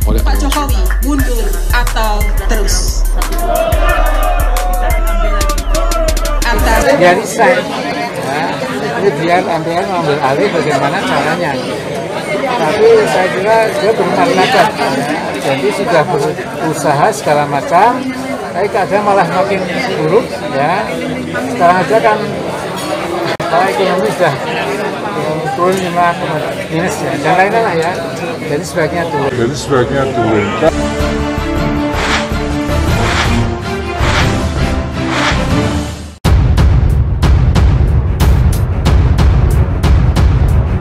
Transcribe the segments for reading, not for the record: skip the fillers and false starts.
oleh Pak Jokowi mundur atau terus? Biar resign, jadi biar MPR mengambil alih bagaimana caranya. Tapi saya kira dia bermartabat, jadi sudah berusaha segala macam, tapi keadaan malah makin buruk ya. Sekarang aja kan ekonomi sudah turun 5 minus ya, dan lain-lain lah ya. Jadi sebaiknya turun.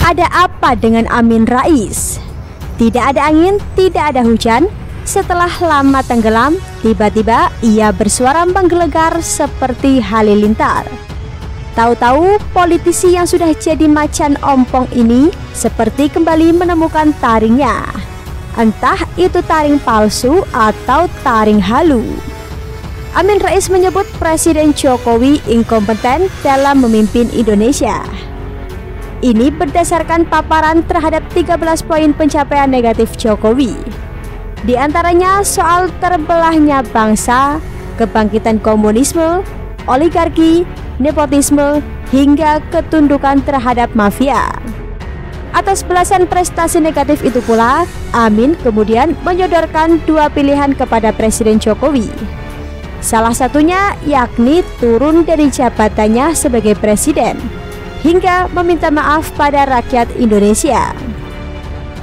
Ada apa dengan Amin Rais? Tidak ada angin, tidak ada hujan. Setelah lama tenggelam, tiba-tiba ia bersuara menggelegar seperti halilintar. Tahu-tahu politisi yang sudah jadi macan ompong ini seperti kembali menemukan taringnya. Entah itu taring palsu atau taring halu. Amin Rais menyebut Presiden Jokowi inkompeten dalam memimpin Indonesia. Ini berdasarkan paparan terhadap 13 poin pencapaian negatif Jokowi. Di antaranya soal terbelahnya bangsa, kebangkitan komunisme, oligarki, nepotisme, hingga ketundukan terhadap mafia. Atas belasan prestasi negatif itu pula, Amin kemudian menyodorkan 2 pilihan kepada Presiden Jokowi. Salah satunya yakni turun dari jabatannya sebagai presiden, hingga meminta maaf pada rakyat Indonesia.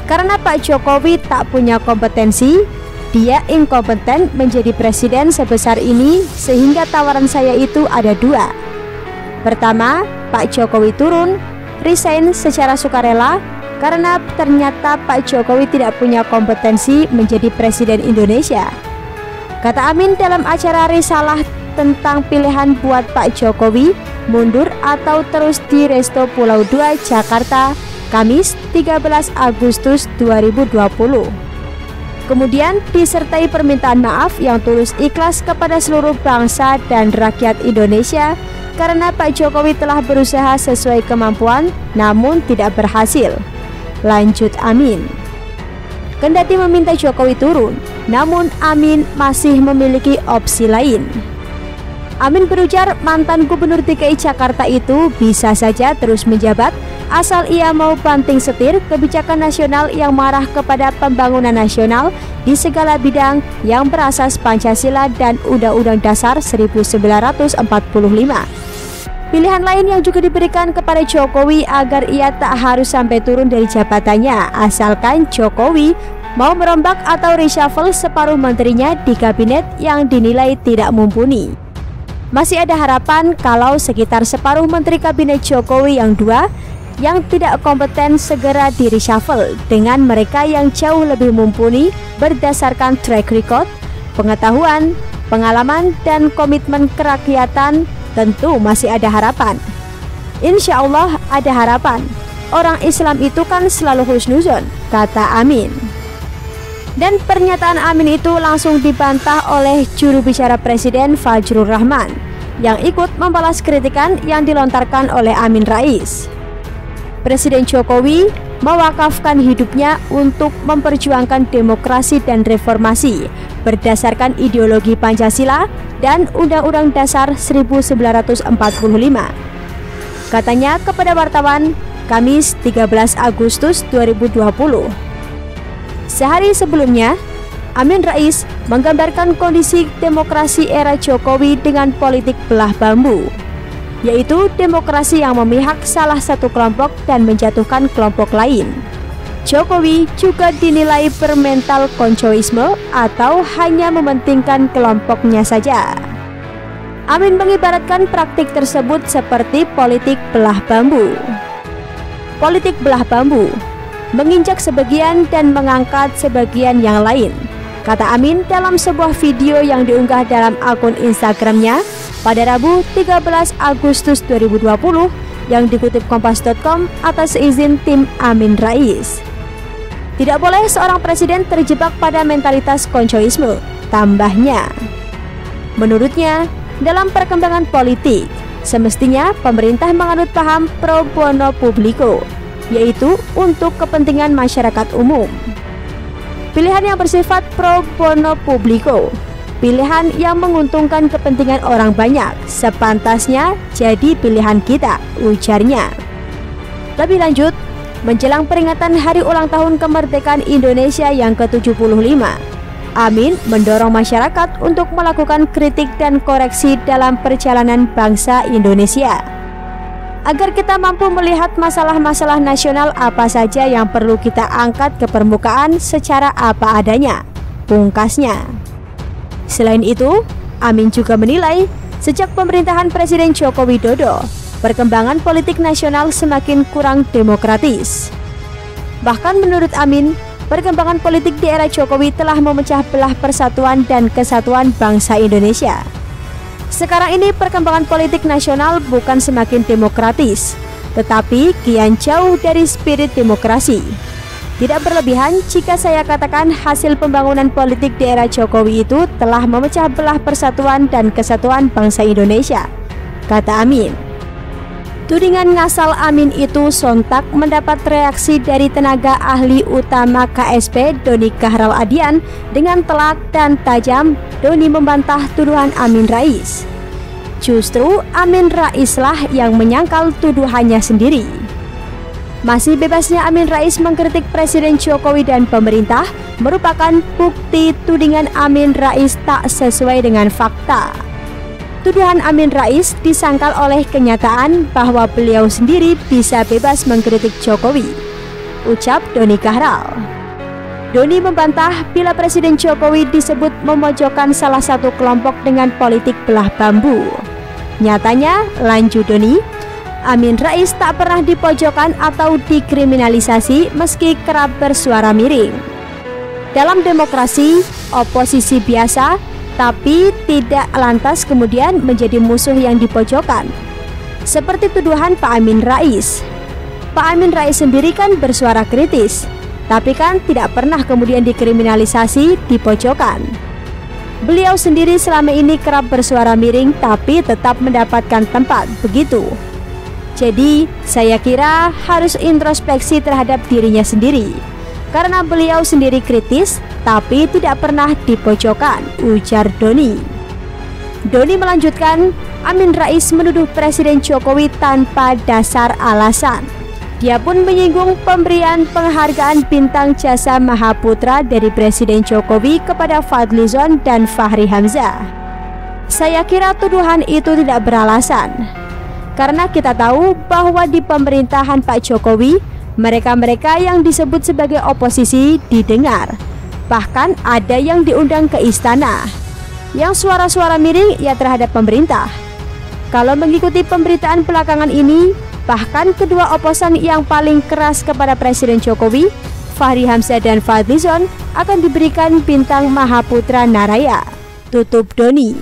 Karena Pak Jokowi tak punya kompetensi, dia inkompeten menjadi presiden sebesar ini, sehingga tawaran saya itu ada 2. Pertama, Pak Jokowi turun, resign secara sukarela, karena ternyata Pak Jokowi tidak punya kompetensi menjadi presiden Indonesia. Kata Amin dalam acara Risalah tentang pilihan buat Pak Jokowi mundur atau terus di Resto Pulau 2 Jakarta, Kamis 13 Agustus 2020. Kemudian disertai permintaan maaf yang tulus ikhlas kepada seluruh bangsa dan rakyat Indonesia karena Pak Jokowi telah berusaha sesuai kemampuan namun tidak berhasil. Lanjut Amin. Kendati meminta Jokowi turun, namun Amin masih memiliki opsi lain. Amin berujar mantan gubernur DKI Jakarta itu bisa saja terus menjabat asal ia mau banting setir kebijakan nasional yang marah kepada pembangunan nasional di segala bidang yang berasas Pancasila dan Undang-Undang Dasar 1945. Pilihan lain yang juga diberikan kepada Jokowi agar ia tak harus sampai turun dari jabatannya asalkan Jokowi mau merombak atau reshuffle separuh menterinya di kabinet yang dinilai tidak mumpuni. Masih ada harapan kalau sekitar separuh menteri kabinet Jokowi yang 2 yang tidak kompeten segera di reshuffle dengan mereka yang jauh lebih mumpuni berdasarkan track record, pengetahuan, pengalaman, dan komitmen kerakyatan. Tentu masih ada harapan. Insya Allah ada harapan. Orang Islam itu kan selalu husnuzon, kata Amin. Dan pernyataan Amin itu langsung dibantah oleh juru bicara Presiden Fajrul Rahman yang ikut membalas kritikan yang dilontarkan oleh Amin Rais. Presiden Jokowi mewakafkan hidupnya untuk memperjuangkan demokrasi dan reformasi berdasarkan ideologi Pancasila dan Undang-Undang Dasar 1945. Katanya kepada wartawan Kamis 13 Agustus 2020. Sehari sebelumnya, Amin Rais menggambarkan kondisi demokrasi era Jokowi dengan politik belah bambu, yaitu demokrasi yang memihak salah satu kelompok dan menjatuhkan kelompok lain. Jokowi juga dinilai bermental koncoisme atau hanya mementingkan kelompoknya saja. Amin mengibaratkan praktik tersebut seperti politik belah bambu. Politik belah bambu, menginjak sebagian dan mengangkat sebagian yang lain, kata Amin dalam sebuah video yang diunggah dalam akun Instagramnya pada Rabu 13 Agustus 2020 yang dikutip kompas.com atas izin tim Amin Rais. Tidak boleh seorang presiden terjebak pada mentalitas koncoisme, tambahnya. Menurutnya, dalam perkembangan politik, semestinya pemerintah menganut paham pro bono publico, yaitu untuk kepentingan masyarakat umum. Pilihan yang bersifat pro bono publico, pilihan yang menguntungkan kepentingan orang banyak, sepantasnya jadi pilihan kita, ujarnya. Lebih lanjut, menjelang peringatan hari ulang tahun kemerdekaan Indonesia yang ke-75, Amin mendorong masyarakat untuk melakukan kritik dan koreksi dalam perjalanan bangsa Indonesia, agar kita mampu melihat masalah-masalah nasional apa saja yang perlu kita angkat ke permukaan secara apa adanya, pungkasnya. Selain itu, Amin juga menilai sejak pemerintahan Presiden Joko Widodo, perkembangan politik nasional semakin kurang demokratis. Bahkan menurut Amin, perkembangan politik di era Jokowi telah memecah belah persatuan dan kesatuan bangsa Indonesia. Sekarang ini perkembangan politik nasional bukan semakin demokratis, tetapi kian jauh dari spirit demokrasi. Tidak berlebihan jika saya katakan hasil pembangunan politik di era Jokowi itu telah memecah belah persatuan dan kesatuan bangsa Indonesia, kata Amin. Tudingan ngasal Amin itu sontak mendapat reaksi dari tenaga ahli utama KSP Doni Gahral Adian. Dengan telak dan tajam, Doni membantah tuduhan Amin Rais. Justru Amin Raislah yang menyangkal tuduhannya sendiri. Masih bebasnya Amin Rais mengkritik Presiden Jokowi dan pemerintah merupakan bukti tudingan Amin Rais tak sesuai dengan fakta. Tuduhan Amin Rais disangkal oleh kenyataan bahwa beliau sendiri bisa bebas mengkritik Jokowi, ucap Doni Gahral. Doni membantah bila Presiden Jokowi disebut memojokkan salah satu kelompok dengan politik belah bambu. Nyatanya, lanjut Doni, Amin Rais tak pernah dipojokkan atau dikriminalisasi meski kerap bersuara miring. Dalam demokrasi, oposisi biasa tapi tidak lantas kemudian menjadi musuh yang dipojokkan, seperti tuduhan Pak Amin Rais. Pak Amin Rais sendiri kan bersuara kritis, tapi kan tidak pernah kemudian dikriminalisasi, dipojokkan. Beliau sendiri selama ini kerap bersuara miring tapi tetap mendapatkan tempat, begitu. Jadi saya kira harus introspeksi terhadap dirinya sendiri, karena beliau sendiri kritis tapi tidak pernah dipojokkan, ujar Doni. Doni melanjutkan, Amin Rais menuduh Presiden Jokowi tanpa dasar alasan. Dia pun menyinggung pemberian penghargaan Bintang Jasa Mahaputra dari Presiden Jokowi kepada Fadlizon dan Fahri Hamzah. Saya kira tuduhan itu tidak beralasan, karena kita tahu bahwa di pemerintahan Pak Jokowi, mereka-mereka yang disebut sebagai oposisi didengar. Bahkan ada yang diundang ke istana, yang suara-suara miring ya terhadap pemerintah. Kalau mengikuti pemberitaan belakangan ini, bahkan kedua oposan yang paling keras kepada Presiden Jokowi, Fahri Hamzah dan Fadlizon, akan diberikan Bintang Mahaputra Naraya, tutup Doni.